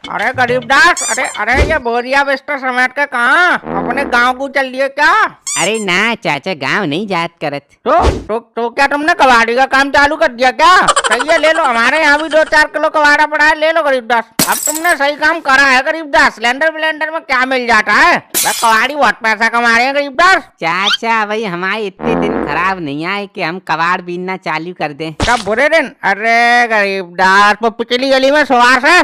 अरे गरीबदास, अरे अरे ये बोरिया बिस्तर समेट के कहाँ अपने गांव को चल दिए क्या? अरे ना चाचा, गांव नहीं जात करत। तो क्या तुमने कबाड़ी का काम चालू कर दिया क्या? सही है, ले लो, हमारे यहाँ भी 2-4 किलो कबाड़ा पड़ा है, ले लो गरीबदास। अब तुमने सही काम करा है गरीबदास। सिलेंडर विलेंडर में क्या मिल जाता है? कबाड़ी बहुत पैसा कमा रहे हैं गरीबदास। चाचा भाई हमारे इतने दिन खराब नहीं आए कि हम कबाड़ बीनना चालू कर दें। कब बुरे दिन? अरे गरीबदास, वो पिछली गली में सुहास है,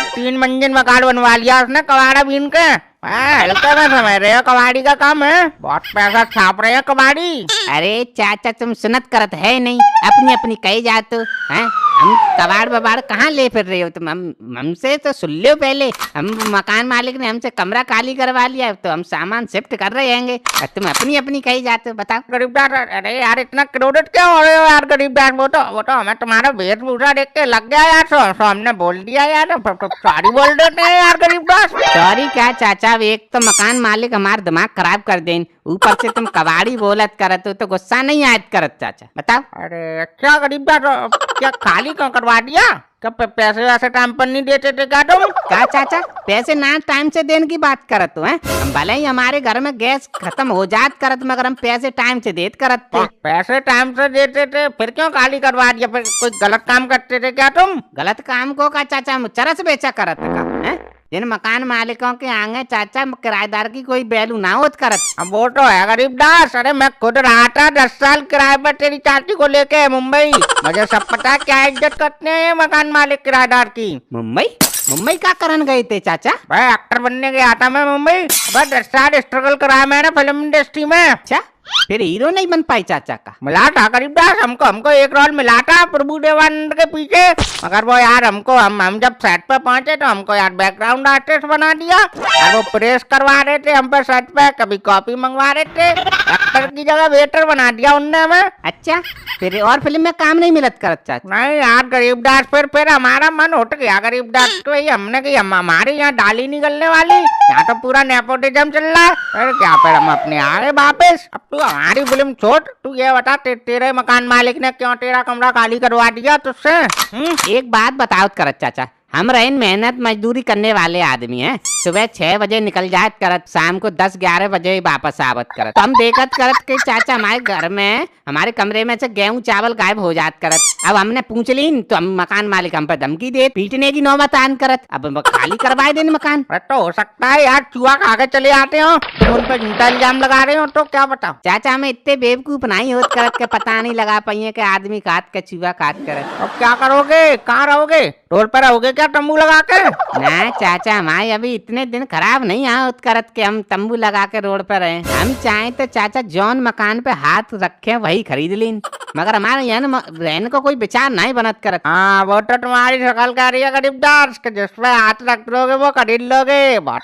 3 मंजिल मकान बनवा लिया उसने कबाड़ा बीन के। हल्का में समझ रहे हो, कबाड़ी का काम है, बहुत पैसा छाप रहे हैं कबाड़ी। अरे चाचा तुम सुनत करत है नहीं, अपनी अपनी कही जात हो हैं? हम कबाड़ बबाड़ कहाँ ले फिर रहे हो तुम? हमसे तो सुन लो पहले। हम मकान मालिक ने हमसे कमरा खाली करवा लिया, तो हम सामान शिफ्ट कर रहे हैं, तुम अपनी अपनी कही जाते हो। बताओ गरीबदास। अरे यार इतना क्रोडिट क्यों हो रहे हो यार गरीबदास? वो तो हमें तुम्हारा वेशभूषा देख के लग गया यार, सो हमने बोल दिया यार, सॉरी बोल देते हैं यार गरीबदास। सॉरी क्या चाचा, एक तो मकान मालिक हमारा दिमाग खराब कर दें, ऊपर से तुम कबाड़ी बोलत करत हो, तो गुस्सा नहीं आयत करत चाचा? बताओ। अरे क्या गरीबदास, क्या खाली क्यों करवा दिया? क्या पैसे वैसे टाइम पर नहीं देते थे क्या तुम? क्या चाचा पैसे ना टाइम से देने की बात करत हो? हम भले ही हमारे घर में गैस खत्म हो जात करत, मगर हम पैसे टाइम से देत करत थे। पैसे टाइम से देते थे, फिर क्यों खाली करवा दिया? फिर कोई गलत काम करते थे क्या तुम? गलत काम को का चाचा, हम चरस बेचा करत का? जिन मकान मालिकों के आगे चाचा किराएदार की कोई वैल्यू ना होत करत। अब वो तो है गरीबदास। अरे मैं खुद रहा था 10 साल किराए पर तेरी चाची को लेके मुंबई, मुझे सब पता क्या इज्जत करते हैं मकान मालिक किराएदार की। मुंबई क्या करन गए थे चाचा? भाई एक्टर बनने गया था मैं मुंबई। 10 साल स्ट्रगल करा मैंने फिल्म इंडस्ट्री में। अच्छा, फिर हीरो नहीं बन पाई चाचा का? मिला था गरीबदास, हमको एक रोल मिला था प्रभु देवानंद के पीछे, मगर वो यार हम जब सेट पे पहुंचे तो हमको यार बैकग्राउंड आर्टिस्ट बना दिया और वो प्रेस करवा रहे थे हम पे सेट पे, कभी कॉपी मंगवा रहे थे, एक्टर की जगह वेटर बना दिया उनने हमें। अच्छा, फिर और फिल्म में काम नहीं मिलत करत चाचा? नहीं यार गरीबदास, फिर हमारा मन उठ गया गरीबदास। तो हमने की हमारे यहाँ डाली निकलने वाली, यहाँ तो पूरा नेपोटिज्म चल रहा है, फिर क्या, फिर हम अपने आ गए वापिस। अब तू हमारी फिल्म छोड़, तू ये बता तेरे मकान मालिक ने क्यों तेरा कमरा खाली करवा दिया तुझसे? एक बात बताओ करत चाचा, हम रहे मेहनत मजदूरी करने वाले आदमी हैं। सुबह 6 बजे निकल जात करत, शाम को 10-11 बजे वापस आवत करत। तो हम देखत करत के चाचा हमारे घर में, हमारे कमरे में से गेहूं चावल गायब हो जात करत। अब हमने पूछ ली तो हम मकान मालिक हम पर धमकी दे, पीटने की नौबत आन करत। अब खाली करवाए देने मकान। तो हो सकता है यार चूहा खा के चले आते हो, तुम उन पर झूठा इल्जाम लगा रहे हो, तो क्या बताओ? चाचा हमें इतने बेवकूफ नहीं होत करत के पता नहीं लगा पाइए के आदमी काट के चूहा काट करत। अब क्या करोगे? कहाँ रहोगे? रोड पर रहोगे क्या तंबू लगा के? ना चाचा, हमारे अभी इतने दिन खराब नहीं होत करत के हम तंबू लगा के रोड पर रहे। हम चाहे तो चाचा जौन मकान पे हाथ रखे वही खरीद लीन, मगर हमारे यहाँ रहने को कोई विचार नहीं बनत करत। हाँ वो तो तुम्हारी शकल कह रही है गरीबदास के जिसमें हाथ रख लोगे वो खरीद लोगे।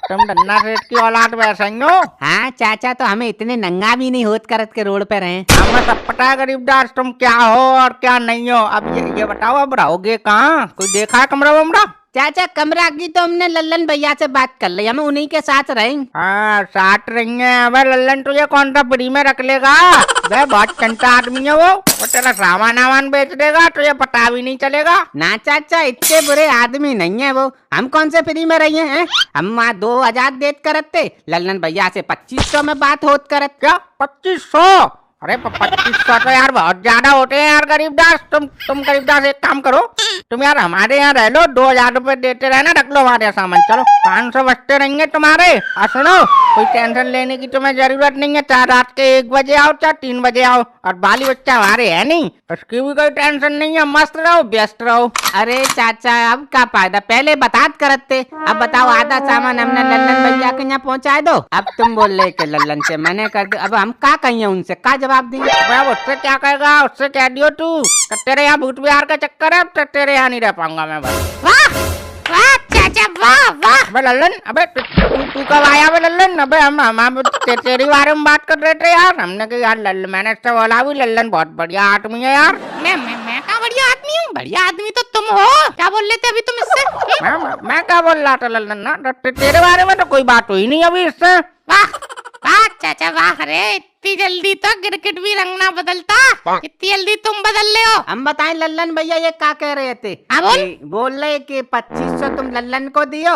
तुम धन्ना सेठ की औलाद वैसे ही हो। हाँ चाचा, तो हमें इतने नंगा भी नहीं होत करत के रोड पे रहे। हमें सब पता है गरीबदास तुम क्या हो और क्या नहीं हो। अब ये बताओ, अब रहोगे कहाँ? कोई देखा है कमरा वमरा? चाचा कमरा की तो हमने लल्लन भैया से बात कर ली, हमें उन्हीं के साथ रहेंगे। हाँ साथ रहेंगे। अब लल्लन तुझे कौन सा फ्री में रख लेगा? बहुत चंटा आदमी है वो तेरा सामान आमान बेच देगा, तुझे पता भी नहीं चलेगा। ना चाचा, इतने बुरे आदमी नहीं है वो, हम कौन से फ्री में रही हैं? हम 2000 देत करत थे, लल्लन भैया से 2500 में बात होत करत। क्या 2500? अरे 2500 तो यार बहुत ज्यादा होते हैं यार गरीबदास। तुम गरीबदास एक काम करो, तुम यार हमारे यहाँ रह लो, 2000 रुपए देते रहना, रख लो हमारे सामान, चलो 500 बचते रहेंगे तुम्हारे। और सुनो, कोई टेंशन लेने की तुम्हें जरूरत नहीं है, चाहे रात के 1 बजे आओ चाहे 3 बजे आओ, और बाली बच्चा हमारे है नहीं, उसकी भी कोई टेंशन नहीं है, मस्त रहो व्यस्त रहो। अरे चाचा अब क्या फायदा, पहले बात करते, अब बताओ आधा सामान हमने लल्लन भैया के यहाँ पहुँचा दो, अब तुम बोल रहे के लल्लन से मैंने कर दो, अब हम क्या कहिए उनसे, क्या जवाब दिए? उससे क्या कहेगा, उससे कह दियो तू तेरे यहाँ भूत बिहार का चक्कर है, तो तेरे यहाँ नहीं रह पाऊंगा मैं बस। वाह वाह चाचा, वाह वाह। अबे लल्लन, अबे तू कब आया? अबे लल्लन, अबे हम तेरी बारे में बात कर रहे थे यार, हमने कहा यार लल्लन, मैंने इससे बोला भी लल्लन बहुत बढ़िया आदमी है यार। मैं क्या बढ़िया आदमी हूँ? बढ़िया आदमी तो तुम हो, क्या बोल रहे थे अभी तुम इससे? मैं क्या बोल रहा था लल्लन ना, तेरे बारे में तो कोई बात हुई नहीं अभी इससे। वाह वाह चाचा वाह, अरे इतनी जल्दी तो गिरगिट भी रंग ना बदलता, इतनी जल्दी तुम बदल ले हो। हम बताएं लल्लन भैया ये क्या कह रहे थे? हाँ, बोल। बोल रहे कि 2500 तुम लल्लन को दियो,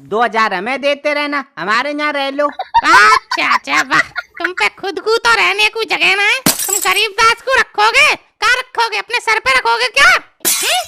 2000 हमें देते रहना, हमारे यहाँ रह लो। वाह चाचा वाह, तुम पे खुद को तो रहने को जगह ना है। तुम गरीबदास को रखोगे, कहाँ रखोगे? अपने सर पे रखोगे क्या?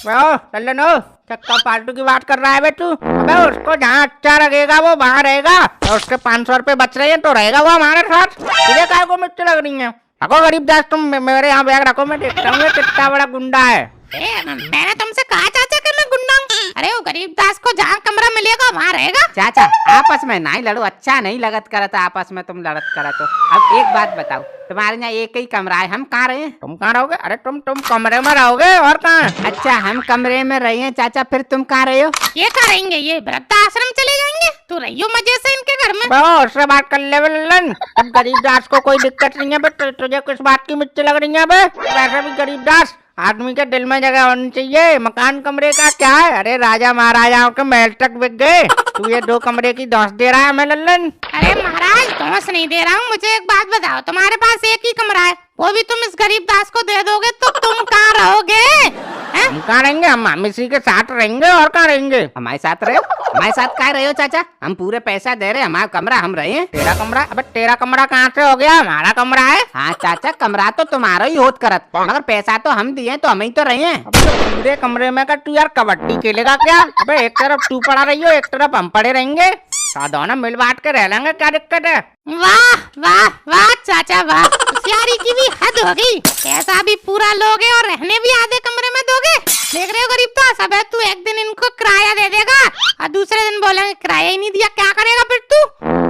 ओ लल्लन ओ, चक्का फालतू की बात कर रहा है बे तू। अबे उसको जहाँ अच्छा लगेगा वो वहाँ रहेगा, और उसके 500 रुपए बच रहे हैं तो रहेगा वो हमारे साथ। तुझे काय को मिर्ची लग रही है? रखो गरीबदास, तुम मेरे यहाँ बैग रखो, मैं देखता हूँ कितना बड़ा गुंडा है। मैंने तुमसे कहा चाचा कि मैं गुंडा हूँ? अरे वो गरीबदास को जहाँ कमरा मिलेगा वहाँ रहेगा। चाचा आपस में नहीं लड़ो, अच्छा नहीं लगत करा था आपस में तुम लड़त करा तो। अब एक बात बताओ, तुम्हारे यहाँ एक ही कमरा है, हम कहाँ रहे? तुम कहाँ रहोगे? अरे तुम कमरे में रहोगे और कहाँ? अच्छा हम कमरे में रहे हैं चाचा, फिर तुम कहाँ रहे हो? ये कहाँ रहेंगे? ये वृद्धाश्रम चले जाएंगे। तू रहियो मजे से इनके घर में। उससे बात कर ले लल्लन, अब गरीबदास को कोई दिक्कत नहीं है बे, तुझे किस बात की मिर्ची लग रही है बे? वैसे भी गरीबदास आदमी के दिल में जगह होनी चाहिए, मकान कमरे का क्या है? अरे राजा महाराजाओं के महल तक बिक गए, तू ये 2 कमरे की धौंस दे रहा है हमें लल्लन। अरे महाराज धौंस नहीं दे रहा हूँ, मुझे एक बात बताओ, तुम्हारे पास एक ही कमरा है, वो भी तुम इस गरीबदास को दे दोगे तो तुम कहाँ रहोगे? हम कहाँ रहेंगे? हम इसी के साथ रहेंगे और कहाँ रहेंगे? हमारे साथ रहे हो? हमारे साथ क्या रहे हो चाचा? हम पूरे पैसा दे रहे, हमारा कमरा हम रहे हैं। तेरा कमरा? अबे तेरा कमरा कहाँ से हो गया? हमारा कमरा है। हाँ चाचा कमरा तो तुम्हारा ही होत करत, मगर पैसा तो हम दिए तो हम ही तो रहे हैं। अब तो पूरे कमरे में का तू यार कबड्डी खेलेगा क्या? अबे एक तरफ तू पड़ा रही हो, एक तरफ हम पड़े रहेंगे, दोनों मिल बांट के रह लेंगे, क्या दिक्कत है? वाह वाह वाह चाचा वाह, होशियारी की भी हद हो गई। पैसा भी पूरा लोगे और रहने भी आधे कमरे में दोगे। देख रहे हो गरीबदास, अब तू एक दिन इनको किराया दे देगा और दूसरे दिन बोलेंगे किराया ही नहीं दिया, क्या करेगा फिर तू?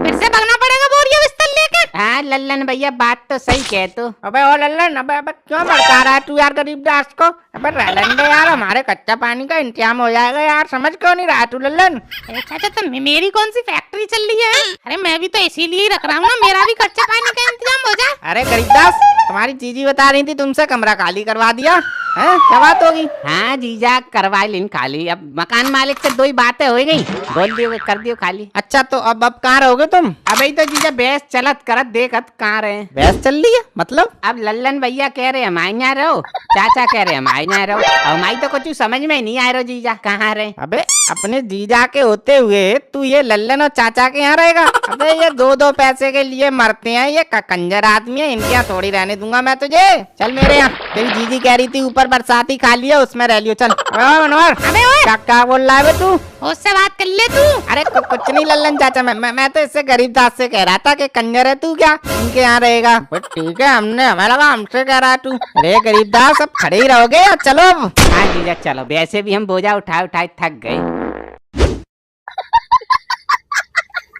फिर से भागना पड़ेगा बोरिया बिस्तर लेके। हाँ लल्लन भैया बात तो सही कह तू। अबे ओ लल्लन, अबे क्यों भड़का रहा है तू यार गरीबदास को? अबे रहने दे यार, हमारे कच्चा पानी का इंतजाम हो जाएगा यार, समझ क्यों नहीं रहा तू लल्लन? अरे चाचा तो मेरी कौन सी फैक्ट्री चल रही है? अरे मैं भी तो इसीलिए ही रख रहा हूँ ना, मेरा भी कच्चा पानी का इंतजाम हो जाए। अरे गरीबदास, तुम्हारी जीजी बता रही थी तुमसे कमरा खाली करवा दिया है, क्या बात होगी? हाँ जीजा करवा लिन खाली, अब मकान मालिक से 2 ही बातें हो गई, बोल दियो कर दियो खाली। अच्छा तो अब कहाँ रहोगे तुम? अबे तो जीजा बहस चलत करत देखत कहाँ रहे। बहस चल रही है मतलब? अब लल्लन भैया कह रहे हमारे यहाँ रहो, चाचा कह रहे हमारे यहाँ रहो, और हमारी तो कुछ समझ में नहीं आ रहा जीजा कहाँ रहे। अबे अपने जीजा के होते हुए तू ये लल्लन और चाचा के यहाँ रहेगा? अबे ये 2 पैसे के लिए मरते हैं, ये कंजर आदमी है, इनके यहाँ थोड़ी रहने दूंगा मैं तुझे। चल मेरे यहाँ, तेरी जीजी कह रही थी ऊपर बरसाती खा लिया, उसमें रह लियो। चल मनोहर, अबे ओए, क्या बोल रहा है बे तू? उससे बात कर ले तू। अरे कुछ नहीं लल्लन चाचा, मैं तो इससे गरीबदास से कह रहा था कि कंजर है तू, क्या इनके यहाँ रहेगा? ठीक है, हमें लगा हमसे कह रहा है तू। अरे गरीबदास अब खड़े ही रहोगे या चलो? हाँ जीजा चलो, वैसे भी हम बोझा उठा थक गए।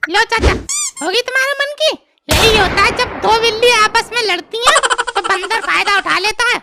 लो चाचा, होगी तुम्हारे मन की? यही होता है जब 2 बिल्ली आपस में लड़ती हैं तो बंदर फायदा उठा लेता है।